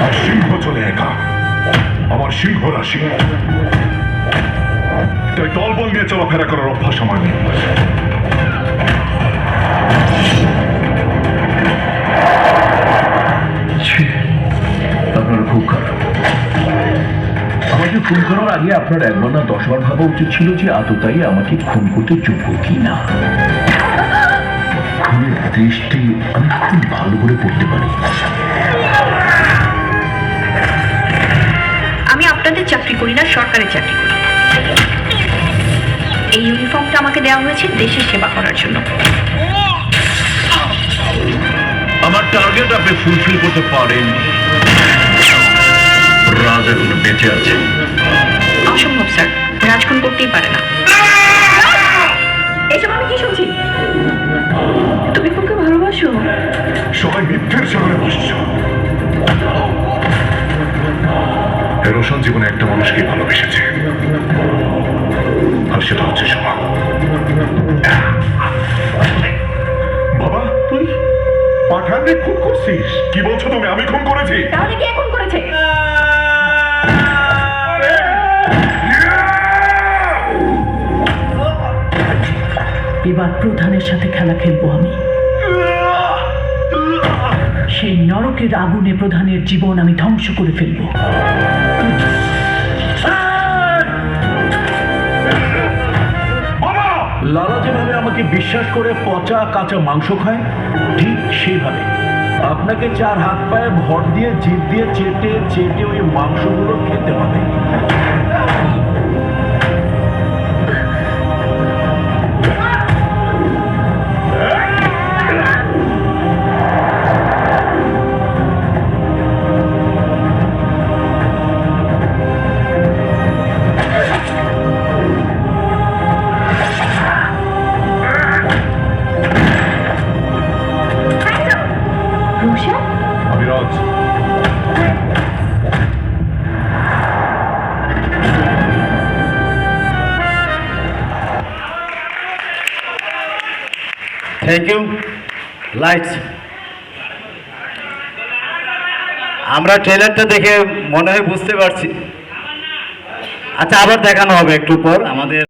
আর সিংহ চলে একা, আমার সিংহ রাশি, তাই দলবল নিয়ে চলাফেরা করার অভ্যাস আমার নেই। আপনার খুব খারাপ। আমাকে খুন করার আগে আপনার একবার না 10 বার ভাবা উচিত ছিল যে আততায়ী আমাকে খুন করতে যোগ্য কিনা। খুনের দৃষ্টি আমি খুব ভালো করে পড়তে পারি। আমি আপনাদের চাকরি করি না, সরকারের চাকরি করি। এই ইউনিফর্মটা আমাকে দেওয়া হয়েছে দেশের সেবা করার জন্য। আমার টার্গেট আপনি ফুলফিল করতে পারেন। রাজ এখনো বেঁচে আছে। অসম্ভব স্যার, রাজ খুন করতেই পারে না। এসব আমি কি শুনছি? তুমি খুবকে ভালোবাসো? সবাই মিথ্যের সাগরে ভাসছ। রোশন জীবনে একটা মানুষকে ভালোবেসেছে, আর সেটা হচ্ছে সোমা। বাবা, তুই পাঠানকে খুন করছিস? কি বলছো তুমি? আমি খুন করেছি? তাহলে কে খুন করেছে? এবার প্রধানের সাথে খেলা খেলবো আমি। সেই নরকের আগুনে প্রধানের জীবন আমি ধ্বংস করে ফেলবো। লালা যেভাবে আমাকে বিশ্বাস করে পচা কাঁচা মাংস খায়, ঠিক সেইভাবে আপনাকে 4 হাত পায়ে ভর দিয়ে জিভ দিয়ে চেটে চেটে ওই মাংসগুলো খেতে হবে। আমি রাজ। Thank you. লাইটস। আমরা ট্রেলারটা দেখে মনে হয় বুঝতে পারছি। আচ্ছা, আবার দেখানো হবে একটু পর আমাদের।